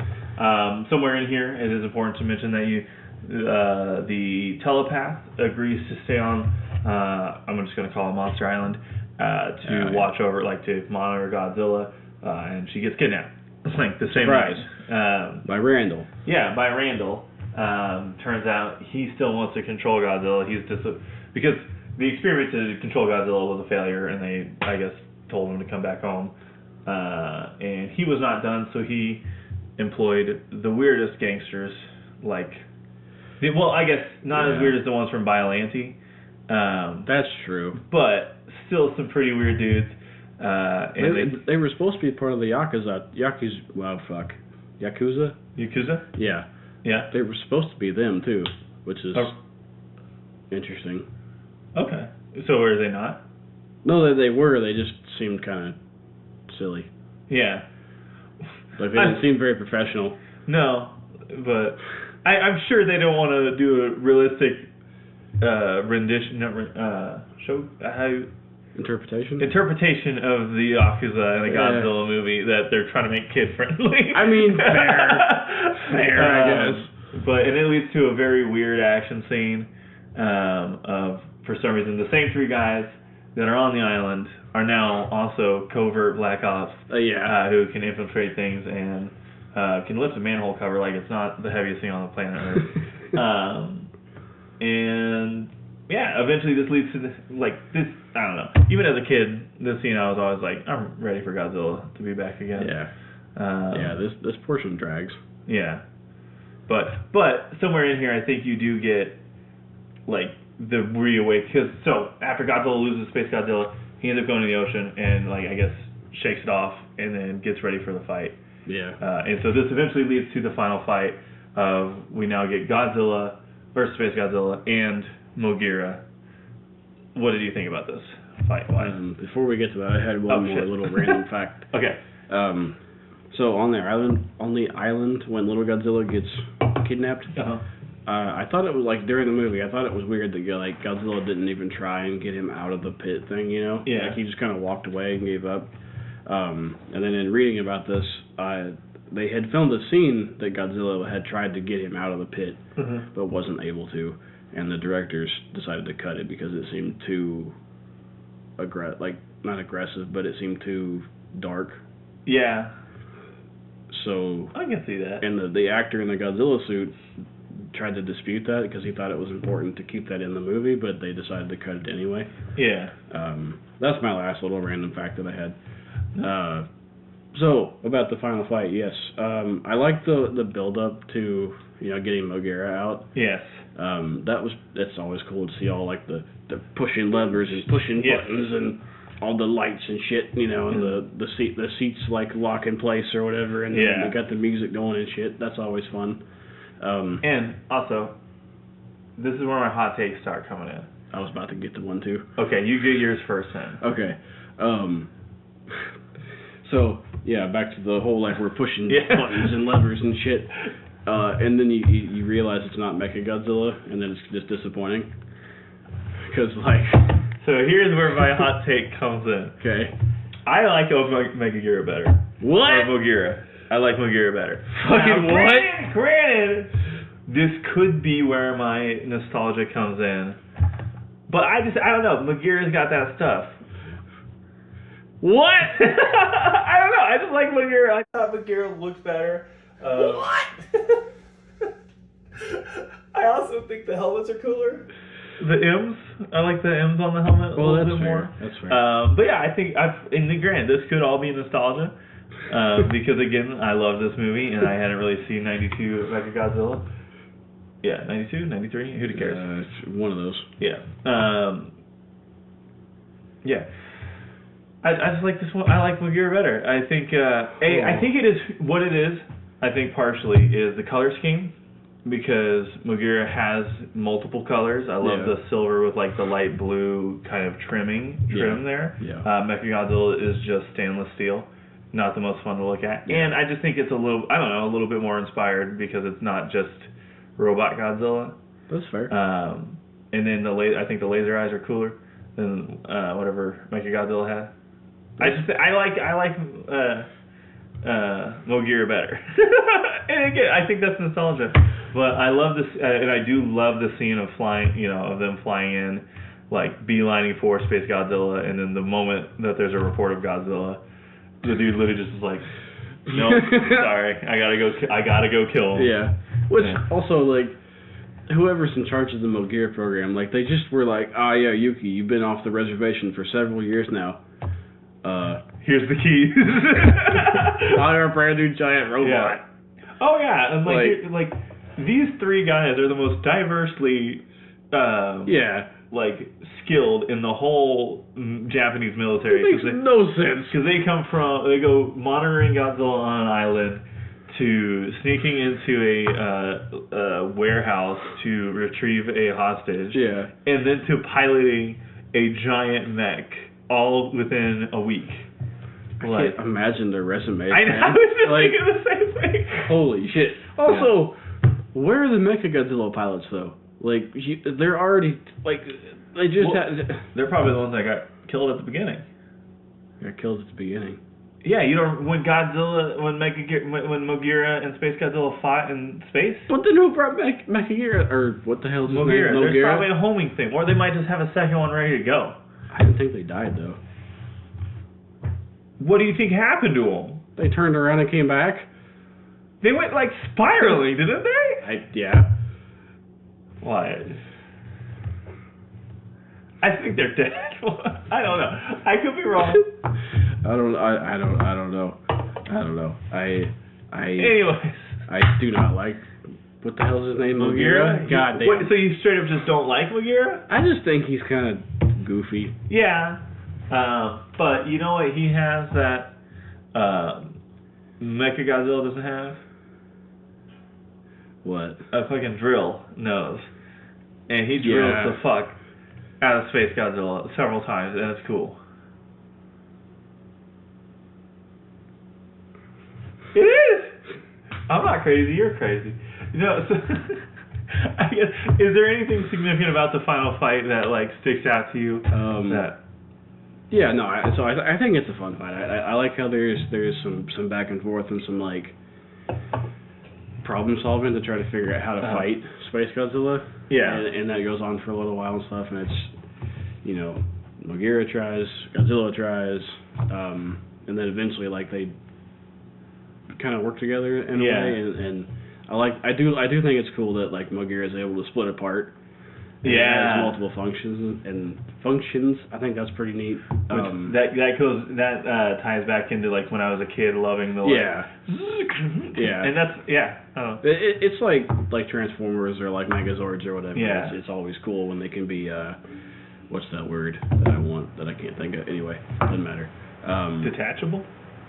somewhere in here it is important to mention that the telepath agrees to stay on. I'm just going to call it Monster Island to watch over, like to monitor Godzilla, and she gets kidnapped. Like the same night. By Randall. Yeah, by Randall. Turns out he still wants to control Godzilla. He's just because the experiment to control Godzilla was a failure, and they, I guess, told him to come back home. and he was not done, so he employed the weirdest gangsters, like, well, I guess not as weird as the ones from Biollante. That's true. But still some pretty weird dudes. And they were supposed to be part of the Yakuza. Yakuza? Yeah. Yeah. They were supposed to be them, too, which is interesting. Okay. So were they not? No, they were. They just seemed kind of silly. Yeah. Like, they didn't seem very professional. No, but I'm sure they don't want to do a realistic rendition, interpretation of the Yakuza in a Godzilla movie that they're trying to make kid friendly. I mean, fair, I guess. But and it leads to a very weird action scene of, for some reason, the same three guys that are on the island are now also covert black ops who can infiltrate things and can lift a manhole cover like it's not the heaviest thing on the planet Earth. And yeah, eventually this leads to this, I don't know. Even as a kid, this scene I was always like, I'm ready for Godzilla to be back again. Yeah. This portion drags. Yeah. But somewhere in here, I think you do get like the because so after Godzilla loses Spacegodzilla, he ends up going to the ocean and I guess shakes it off and then gets ready for the fight. Yeah. And so this eventually leads to the final fight of we now get Godzilla versus Spacegodzilla and Mogira. What did you think about this fight? Before we get to that, I had one more little random fact. Okay. So on the island, when little Godzilla gets kidnapped, I thought it was during the movie. I thought it was weird that Godzilla didn't even try and get him out of the pit thing. Yeah. He just kind of walked away and gave up. And then in reading about this, they had filmed a scene that Godzilla had tried to get him out of the pit, but wasn't able to. And the directors decided to cut it because it seemed too not aggressive, but it seemed too dark. Yeah. So I can see that. And the actor in the Godzilla suit tried to dispute that because he thought it was important to keep that in the movie, but they decided to cut it anyway. Yeah. That's my last little random fact that I had. So about the final fight, yes. I like the build up to getting Mogira out. Yes. That's always cool to see all the pushing levers and pushing buttons and all the lights and shit, and the seats lock in place or whatever, and they got the music going and shit. That's always fun. And also, this is where my hot takes start coming in. I was about to get to one too. Okay, you get yours first then. Okay. So yeah, back to the whole we're pushing buttons and levers and shit. And then you realize it's not Mechagodzilla, and then it's just disappointing. Because, So here's where my hot take comes in. Okay. I like Mechagodzilla better. What? Or Mogira. I like Mogira better. Fucking now, what? Granted, this could be where my nostalgia comes in. But I don't know. Mogira's got that stuff. What? I don't know. I just like Mogira. I thought Mogira looks better. What? I also think the helmets are cooler. The M's. I like the M's on the helmet a little bit more. That's fair. But yeah, I think in the grand, this could all be nostalgia. Because again, I love this movie and I hadn't really seen 92 Mechagodzilla. Yeah, 92, 93, who cares? One of those. Yeah. Yeah. I just like this one. I like Mogira better. I think I think it is what it is. I think partially is the color scheme, because Mogira has multiple colors. I love the silver with the light blue kind of trim there. Yeah. Mechagodzilla is just stainless steel, not the most fun to look at. And I just think it's a little bit more inspired because it's not just robot Godzilla. That's fair. And then I think the laser eyes are cooler than whatever Mechagodzilla had. I like Mogira better. And again, I think that's nostalgia. But I love this, and I do love the scene of flying, of them flying in, beelining for Spacegodzilla, and then the moment that there's a report of Godzilla, the dude literally just is like, nope, sorry, I gotta go kill him. Yeah. Which also whoever's in charge of the Mogira program, they just were Yuki, you've been off the reservation for several years now. Here's the keys. On our brand new giant robot. Yeah. Oh yeah, and like these three guys are the most diversely skilled in the whole Japanese military. It makes no sense. Because they go monitoring Godzilla on an island, to sneaking into a warehouse to retrieve a hostage, and then to piloting a giant mech, all within a week. I can't imagine their resume. I know, I was just thinking the same thing. Holy shit. Also, where are the Mechagodzilla pilots, though? Like, they're already, like, they just they're probably the ones that got killed at the beginning. Got killed at the beginning. Yeah, you don't, when Mogira and Spacegodzilla fought in space? But then who brought Mechagira, or what the hell is his Mogira. name? There's probably a homing thing, or they might just have a second one ready to go. I didn't think they died, though. What do you think happened to them? They turned around and came back? They went, like, spiraling, didn't they? Yeah. Why? I think they're dead. I don't know. I could be wrong. I don't know. Anyways. I do not like, what the hell is his name? Mogira? God damn. So you straight up just don't like Mogira? I just think he's kind of goofy. Yeah. But you know what he has that Mechagodzilla doesn't have? What? A fucking drill nose. And he drills the fuck out of Spacegodzilla several times, and it's cool. It is! I'm not crazy, you're crazy. You know, so I guess, is there anything significant about the final fight that, like, sticks out to you? Yeah, no, I think it's a fun fight. I like how there's some back and forth and some, like, problem solving to try to figure out how to fight Spacegodzilla. Yeah. And that goes on for a little while and stuff, and it's, you know, Mogira tries, Godzilla tries, and then eventually, like, they kind of work together in a way, and I do think it's cool that, like, Mogira is able to split apart. And it has multiple functions. I think that's pretty neat. That ties back into, like, when I was a kid loving the, like, and that's it's like Transformers or like Megazords or whatever. Yeah. It's always cool when they can be what's that word that I want that I can't think of. Anyway, doesn't matter. Detachable?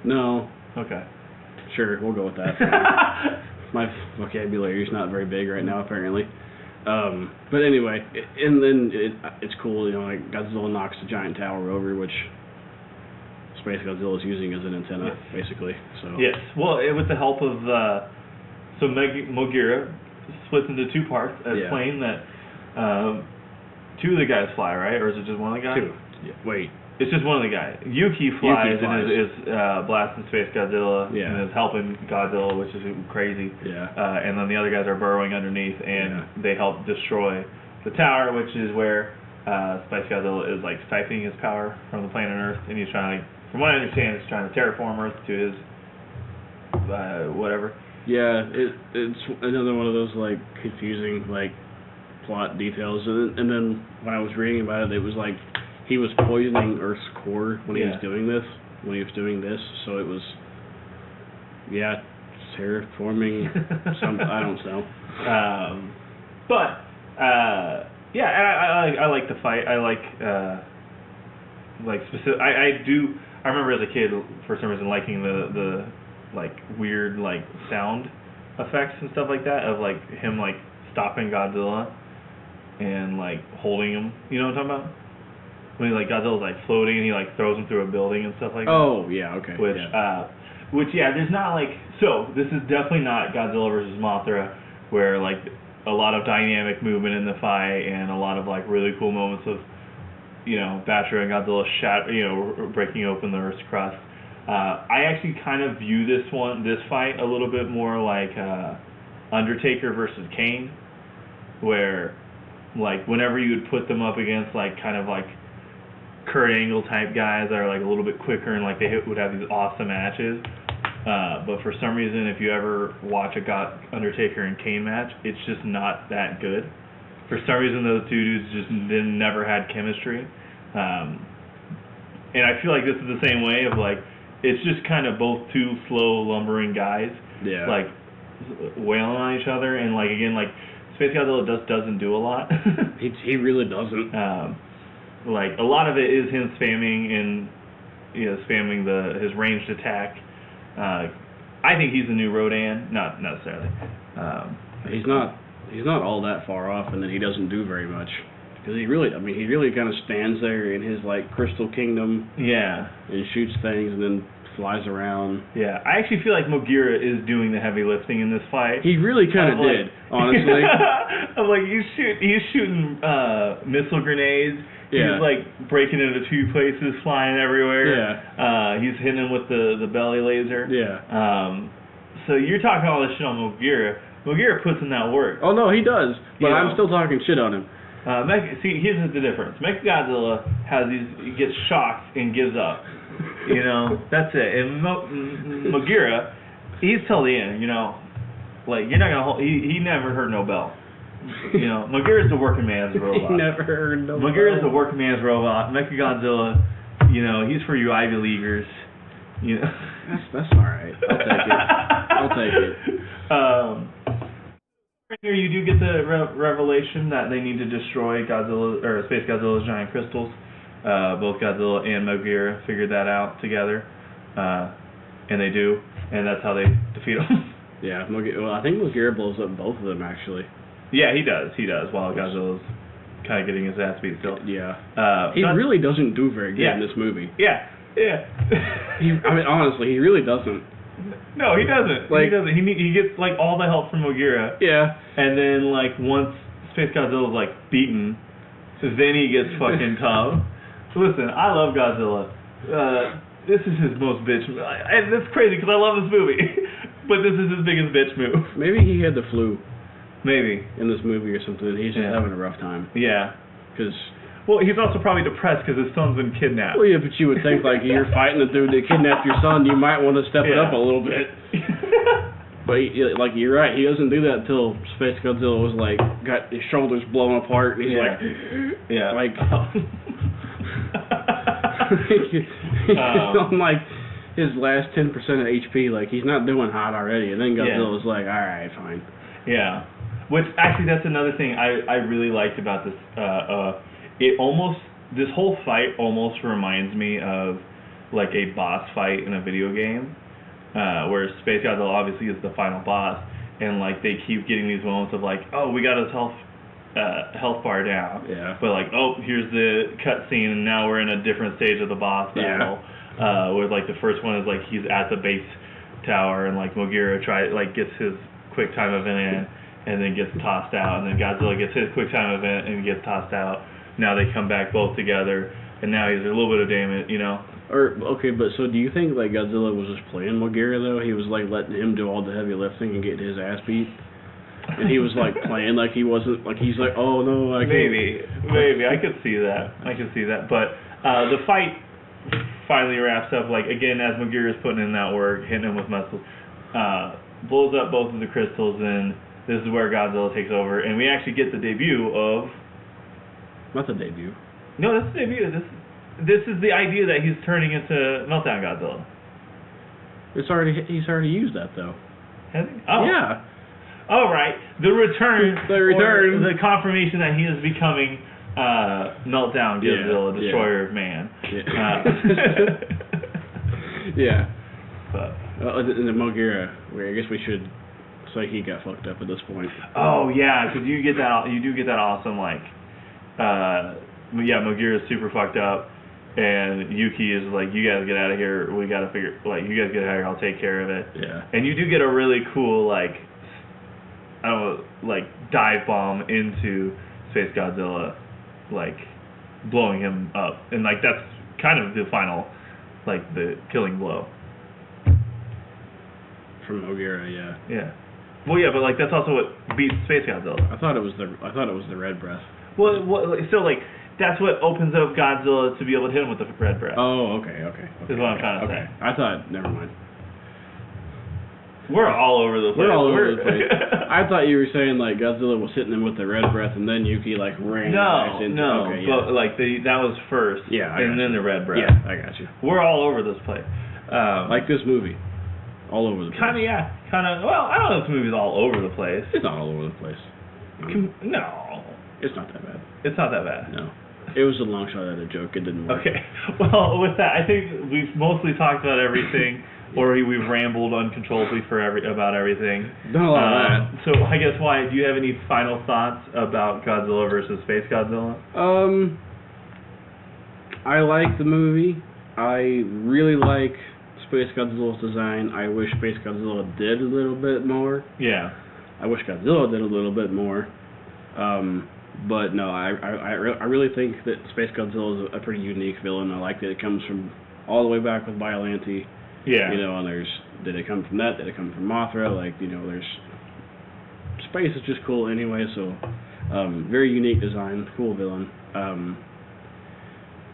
No. Okay. Sure, we'll go with that. My vocabulary is not very big right now, apparently. But anyway, and then it's cool, you know, like Godzilla knocks the giant tower over, which Spacegodzilla is using as an antenna, basically. So yes, well, with the help of Mogira splits into two parts, a plane that two of the guys fly, right, or is it just one of the guys? Two. Yeah. Wait. It's just one of the guys. Yuki flies. And is blasting Spacegodzilla and is helping Godzilla, which is crazy. Yeah. And then the other guys are burrowing underneath, and they help destroy the tower, which is where Spacegodzilla is, like, siphoning his power from the planet Earth, and he's trying to, from what I understand, he's trying to terraform Earth to his whatever. Yeah, it's another one of those, like, confusing, like, plot details, and then when I was reading about it, it was like he was poisoning Earth's core when he was doing this, so it was, terraforming some, I don't know. I like the fight. I like specific. I remember as a kid, for some reason, liking the like weird, like, sound effects and stuff like that of, like, him, like, stopping Godzilla and, like, holding him. You know what I'm talking about? When he, like, Godzilla's, like, floating and he, like, throws him through a building and stuff like that. Oh, yeah, okay. There's not, like, so this is definitely not Godzilla versus Mothra, where, like, a lot of dynamic movement in the fight and a lot of, like, really cool moments of, you know, Batra and Godzilla breaking open the Earth's crust. I actually kind of view this fight a little bit more like Undertaker versus Kane, where, like, whenever you would put them up against, like, kind of like Kurt Angle type guys that are, like, a little bit quicker and, like, would have these awesome matches. But for some reason, if you ever watch a Undertaker and Kane match, it's just not that good. For some reason, those two dudes just never had chemistry. and I feel like this is the same way of like, it's just kind of both two slow lumbering guys, like wailing on each other, and like again like Spacegodzilla doesn't do a lot. he really doesn't. Like a lot of it is him spamming his ranged attack. I think he's the new Rodan, not necessarily. He's not all that far off, and then he doesn't do very much. Because he really kind of stands there in his, like, crystal kingdom. Yeah. And shoots things and then flies around. Yeah. I actually feel like Mogira is doing the heavy lifting in this fight. He really kind of did, honestly. I'm like, he's shooting missile grenades. Yeah. He's, like, breaking into two places, flying everywhere. Yeah. He's hitting him with the belly laser. Yeah. So you're talking all this shit on Mogira. Mogira puts in that work. Oh, no, he does. But I'm still talking shit on him. See, here's the difference. Mechagodzilla he gets shocked and gives up. You know, that's it. And Mogira, he's till the end. You know, like you're not gonna hold. He never heard no bell. You know, Mogira's the working man's robot. He never heard no bell. Mogira's the working man's robot. Mechagodzilla, you know, he's for you Ivy Leaguers. You know, that's all right. I'll take it. Here you do get the revelation that they need to destroy Spacegodzilla's giant crystals. Both Godzilla and Mogira figured that out together, and they do, and that's how they defeat them. Yeah, well, I think Mogira blows up both of them actually. Yeah, he does, while Godzilla's kind of getting his ass beat still. Yeah. He really doesn't do very good in this movie. Yeah. I mean, honestly, he really doesn't. No, he doesn't. Like, he doesn't. He gets like all the help from Mogira. Yeah. And then like once Spacegodzilla's like beaten, then he gets fucking tough. So listen, I love Godzilla. This is his most bitch. And it's crazy because I love this movie, but this is his biggest bitch move. Maybe he had the flu. Maybe in this movie or something. He's just having a rough time. Yeah. Because. Well, he's also probably depressed because his son's been kidnapped. Well, yeah, but you would think, like, you're fighting the dude that kidnapped your son, you might want to step it up a little bit. But, like, you're right, he doesn't do that until Spacegodzilla was, like, got his shoulders blown apart, and he's like... Yeah. Like... on, like, his last 10% of HP, like, he's not doing hot already, and then Godzilla's like, alright, fine. Yeah. Which, actually, that's another thing I really liked about this, this whole fight almost reminds me of like a boss fight in a video game, where Spacegodzilla obviously is the final boss, and like they keep getting these moments of like, oh, we got his health bar down, but like, oh, here's the cutscene, and now we're in a different stage of the boss battle, where like the first one is like he's at the base tower, and like Mogira gets his quick time event in, and then gets tossed out, and then Godzilla gets his quick time event and gets tossed out. Now they come back both together, and now he's a little bit of damage, you know. Okay, but so do you think like Godzilla was just playing Mogira though? He was like letting him do all the heavy lifting and getting his ass beat, and he was like playing like he wasn't, like he's like, oh no, I can't. Maybe I could see that. But the fight finally wraps up. Like again, as Mogira's putting in that work, hitting him with muscles, blows up both of the crystals, and this is where Godzilla takes over, and we actually get the debut of. Not the debut. No, that's the debut. This is the idea that he's turning into Meltdown Godzilla. He's already used that though. Has he? Oh. Yeah. All right. The return. Or the confirmation that he is becoming Meltdown Godzilla, Destroyer of Man. Yeah. But the Mogira, I guess we should say he got fucked up at this point. Oh yeah, because you do get that awesome like. Mogira is super fucked up, and Yuki is like, you guys get out of here, we gotta figure, like, you guys get out of here, I'll take care of it. Yeah. And you do get a really cool, like, I don't know, like, dive bomb into Spacegodzilla, like, blowing him up. And, like, that's kind of the final, like, the killing blow. From Mogira, yeah. Yeah. Well, yeah, but, like, that's also what beats Spacegodzilla. I thought it was the red breath. Well, so, like, that's what opens up Godzilla to be able to hit him with the red breath. Oh, okay. Is what I'm trying to say. I thought, never mind. We're all over the place. We're all over the place. I thought you were saying like Godzilla was hitting him with the red breath, and then Yuki like ran. No. Okay, but like that was first. Yeah, and then the red breath. Yeah, I got you. We're all over this place. Like this movie, all over the place. Kind of, yeah. Well, I don't know if this movie's all over the place. It's not all over the place. No. It's not that bad. It's not that bad. No. It was a long shot at a joke. It didn't work. Okay. Well, with that, I think we've mostly talked about everything, or we've rambled uncontrollably about everything. Done a lot of that. So I guess, Wyatt, do you have any final thoughts about Godzilla versus Spacegodzilla? I like the movie. I really like Spacegodzilla's design. I wish Spacegodzilla did a little bit more. Yeah. I wish Godzilla did a little bit more. But no, I really think that Spacegodzilla is a pretty unique villain. I like that it comes from all the way back with Biollante. Yeah. You know, and did it come from that? Did it come from Mothra? Like, you know, space is just cool anyway, so very unique design, cool villain.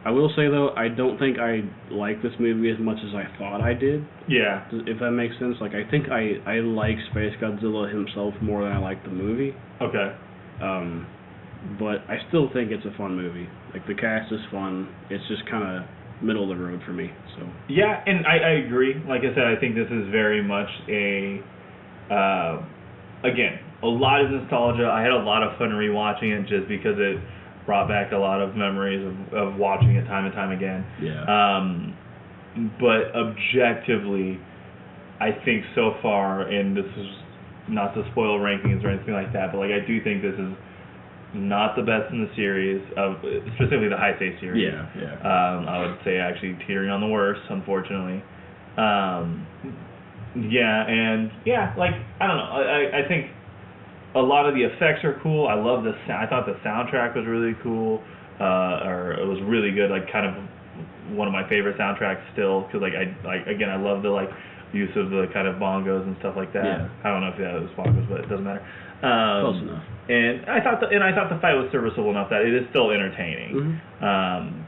I will say though, I don't think I like this movie as much as I thought I did. Yeah. If that makes sense. Like, I think I like Spacegodzilla himself more than I like the movie. Okay. But I still think it's a fun movie. Like, the cast is fun. It's just kind of middle of the road for me. So. Yeah, and I agree. Like I said, I think this is very much again, a lot of nostalgia. I had a lot of fun rewatching it just because it brought back a lot of memories of watching it time and time again. Yeah. But objectively, I think so far, and this is not to spoil rankings or anything like that, but like I do think this is not the best in the series, specifically the Heisei series. Yeah. I would say actually teetering on the worst, unfortunately. Like I don't know. I think a lot of the effects are cool. I love I thought the soundtrack was really cool, or it was really good. Like kind of one of my favorite soundtracks still, because I love the use of the kind of bongos and stuff like that. Yeah. I don't know if that was bongos, but it doesn't matter. Close enough. And I thought the fight was serviceable enough that it is still entertaining. Mm-hmm.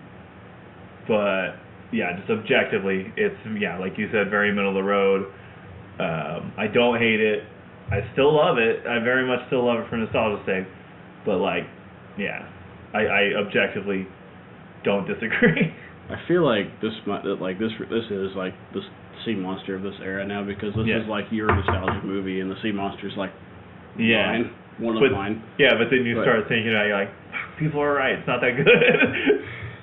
But yeah, just objectively, it's like you said, very middle of the road. I don't hate it. I still love it. I very much still love it for nostalgia's sake. But I objectively don't disagree. I feel like this is like the sea monster of this era now, because this is like your nostalgic movie, and the sea monster's like mine, one of mine. Yeah, but then you start thinking about it, you're like, people are right, it's not that good.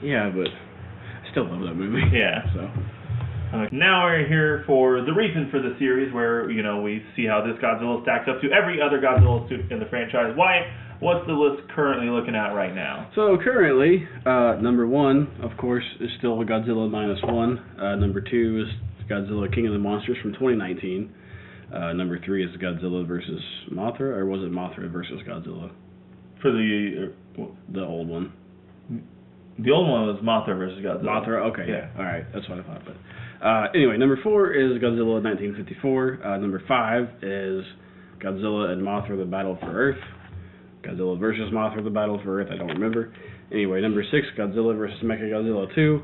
Yeah, but I still love that movie. Yeah. So. Now we're here for the reason for the series, where we see how this Godzilla stacks up to every other Godzilla in the franchise. What's the list currently looking at right now? So currently, number 1, of course, is still Godzilla -1. Number 2 is Godzilla King of the Monsters from 2019. Number 3 is Godzilla versus Mothra, or was it Mothra versus Godzilla? For the old one. The old one was Mothra versus Godzilla. Mothra, okay, yeah. All right, that's what I thought. But anyway, number 4 is Godzilla 1954. Number 5 is Godzilla and Mothra: The Battle for Earth. Godzilla versus Mothra: The Battle for Earth, I don't remember. Anyway, number 6, Godzilla versus Mechagodzilla 2.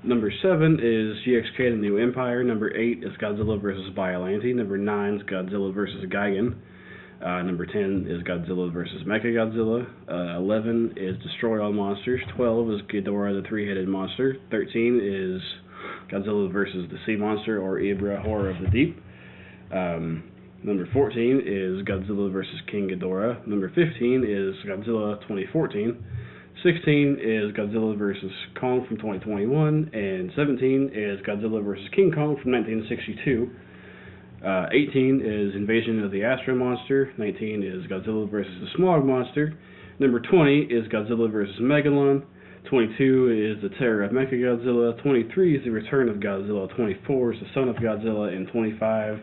Number 7 is GXK: The New Empire. Number 8 is Godzilla versus Biollante. Number 9 is Godzilla versus Gigan. Number 10 is Godzilla versus Mechagodzilla. 11 is Destroy All Monsters. 12 is Ghidorah the Three-Headed Monster. 13 is Godzilla versus the Sea Monster, or Ibra, Horror of the Deep. Number 14 is Godzilla versus King Ghidorah. Number 15 is Godzilla 2014. 16 is Godzilla versus Kong from 2021. And 17 is Godzilla versus King Kong from 1962. 18 is Invasion of the Astro Monster. 19 is Godzilla versus the Smog Monster. Number 20 is Godzilla versus Megalon. 22 is the Terror of Mechagodzilla. 23 is the Return of Godzilla. 24 is the Son of Godzilla. And 25 is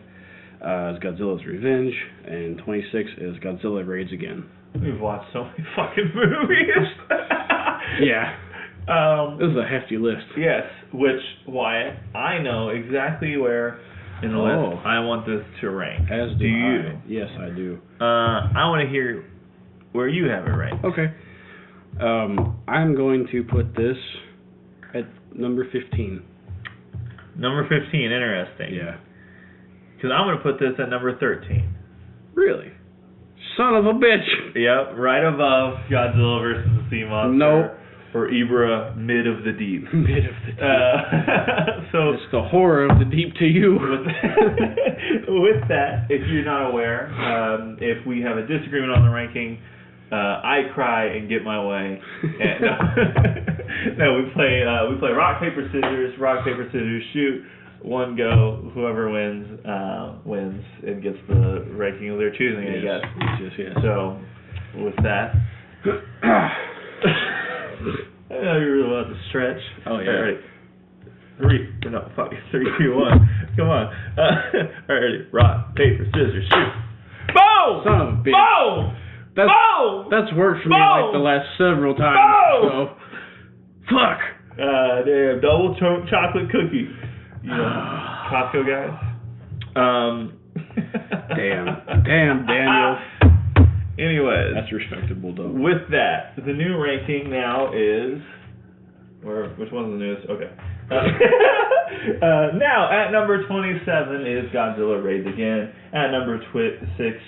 Godzilla's Revenge. And 26 is Godzilla Raids Again. We've watched so many fucking movies. Yeah. This is a hefty list. Yes, which, Wyatt, I know exactly where in the list I want this to rank. As do you? I. Yes, I do. I want to hear where you have it ranked. Okay. I'm going to put this at number 15. Number 15, interesting. Yeah. Because I'm going to put this at number 13. Really? Son of a bitch. Yep, right above Godzilla versus the Sea Monster. Nope. Or Ibra, Mid of the Deep. Mid of the deep. So it's the horror of the deep to you. With that, if you're not aware, if we have a disagreement on the ranking, I cry and get my way. And, no, we play rock paper scissors, shoot. One go, whoever wins wins and gets the ranking of their choosing, I guess. Yes. So, with that, I know you really want to stretch. Oh yeah. All right. 3, 2, 1. Come on. All right, ready. Rock, paper, scissors, shoot. Boom! Son of a bitch. Boom! Boom! That's worked for me Boom! like the last several times. Boom! So, fuck. Damn, double chocolate cookie. You know, Costco guys. Damn, Daniel. Anyways, That's respectable, though. with that, the new ranking now is. Which one's the newest? Okay. Now, at number 27 is Godzilla Raids Again. At number 26.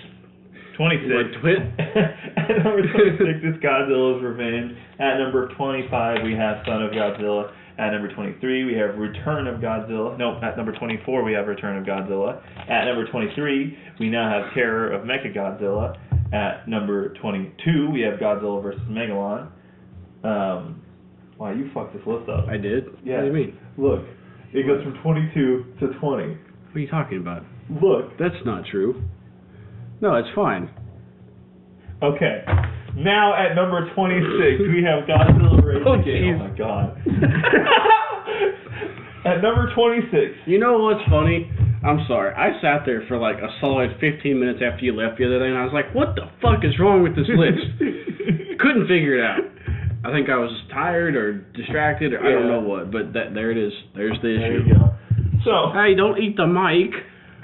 At number 26 is Godzilla's Revenge. At number 25, we have Son of Godzilla. At number 23, we have Return of Godzilla. No, at number 24, we have Return of Godzilla. At number 23, we now have Terror of Mechagodzilla. At number 22, we have Godzilla vs. Megalon. Wow, you fucked this list up. I did? Yeah. What do you mean? Look, it goes from 22 to 20. What are you talking about? Look. That's not true. No, it's fine. Okay. Now at number 26, we have Godzilla Raids Again. Oh my god. At number 26. You know what's funny? I'm sorry. I sat there for like a solid 15 minutes after you left the other day, and I was like, what the fuck is wrong with this list? Couldn't figure it out. I think I was tired or distracted, or I don't know what, but there it is. There's the issue. There you go. So, hey, don't eat the mic.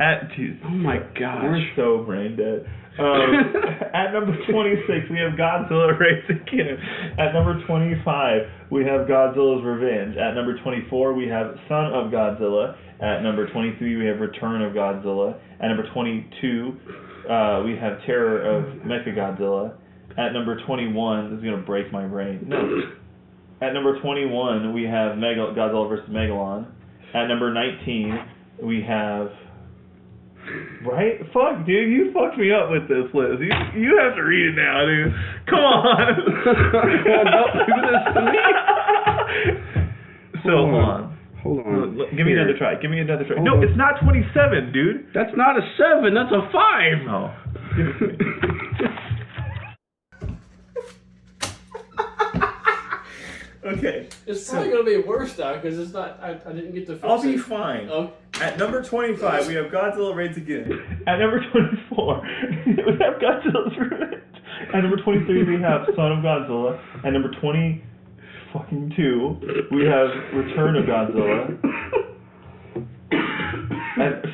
Oh my gosh. We're so brain dead. At number 26, we have Godzilla Raids Again. At number 25, we have Godzilla's Revenge. At number 24, we have Son of Godzilla. At number 23, we have Return of Godzilla. At number 22, we have Terror of Mechagodzilla. At number 21, this is going to break my brain. No. At number 21, we have Godzilla vs. Megalon. At number 19, we have... Right? Fuck, dude, you fucked me up with this list. You have to read it now, dude. Come on. Don't do this to me. So, hold on. Give me another try. No, it's not 27, dude. That's not a 7. That's a 5. Oh. Give it to me. Okay. It's probably going to be worse now because it's not. I didn't get to fix I'll be fine. Oh. At number 25, we have Godzilla Raids Again. At number 24, we have Godzilla's Revenge. At number 23, we have Son of Godzilla. At number 22, we have Return of Godzilla. At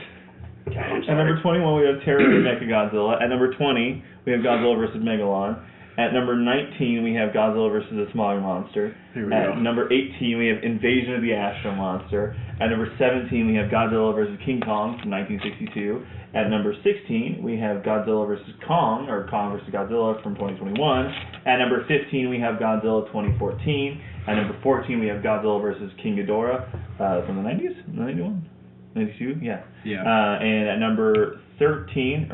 number 21, we have Terror of Mechagodzilla. At number 20, we have Godzilla vs. Megalon. At number 19, we have Godzilla vs. the Smog Monster. At number 18, we have Invasion of the Astro Monster. At number 17, we have Godzilla vs. King Kong from 1962. At number 16, we have Godzilla vs. Kong, or Kong vs. Godzilla from 2021. At number 15, we have Godzilla 2014. At number 14, we have Godzilla vs. King Ghidorah from the 90s? 91? 92? Yeah. And at number 13,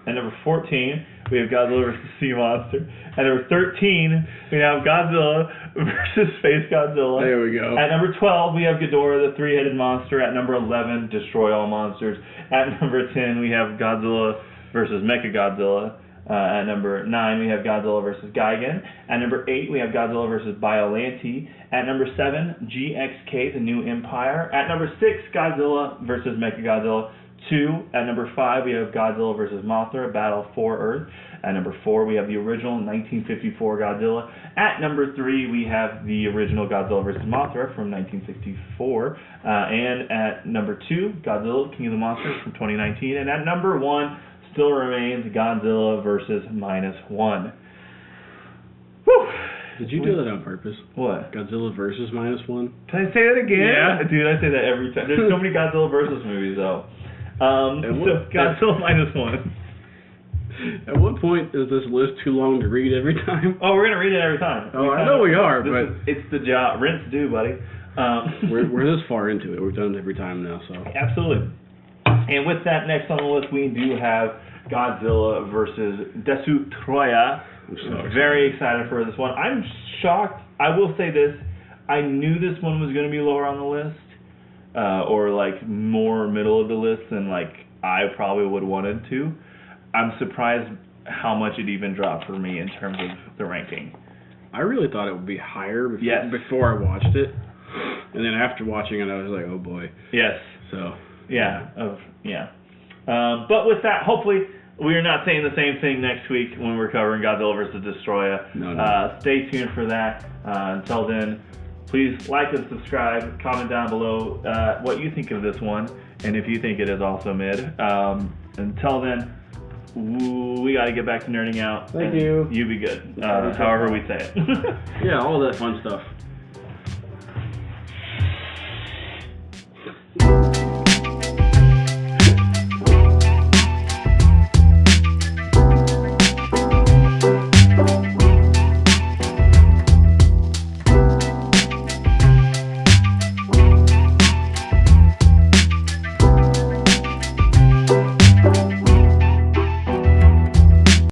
At number 14, we have Godzilla vs. Sea Monster. At number 13, we have Godzilla vs. Spacegodzilla. There we go. At number 12, we have Ghidorah, the three-headed monster. At number 11, Destroy All Monsters. At number 10, we have Godzilla vs. Mechagodzilla. At number 9, we have Godzilla vs. Gigan. At number 8, we have Godzilla vs. Biollante. At number 7, GXK, the New Empire. At number 6, Godzilla vs. Mechagodzilla 2. At number 5, we have Godzilla vs. Mothra, Battle for Earth. At number 4, we have the original 1954 Godzilla. At number 3, we have the original Godzilla vs. Mothra from 1964. And at number 2, Godzilla, King of the Monsters from 2019. And at number 1, still remains Godzilla vs. -1. Whew. Did you do that on purpose? What? Godzilla versus -1? Did I say that again? Yeah. Dude, I say that every time. There's so many Godzilla versus movies, though. So Godzilla -1. At what point is this list too long to read every time? Oh, we're gonna read it every time. Oh, I know we are, but it's the job. Rinse due, buddy. we're this far into it. We've done it every time now, so. Absolutely. And with that, next on the list, we do have Godzilla versus Destructoya. I'm so excited. Very excited for this one. I'm shocked. I will say this. I knew this one was going to be lower on the list, or like more middle of the list than like I probably would have wanted to. I'm surprised how much it even dropped for me in terms of the ranking. I really thought it would be higher before I watched it, and then after watching it, I was like, oh boy. Yes. So. Yeah. But with that, hopefully we are not saying the same thing next week when we're covering Godzilla vs. Destroya. No. Stay tuned for that. Until then, please like and subscribe. Comment down below what you think of this one, and if you think it is also mid. Until then, we got to get back to nerding out. Thank you. You be good. However we say it. Yeah, all that fun stuff.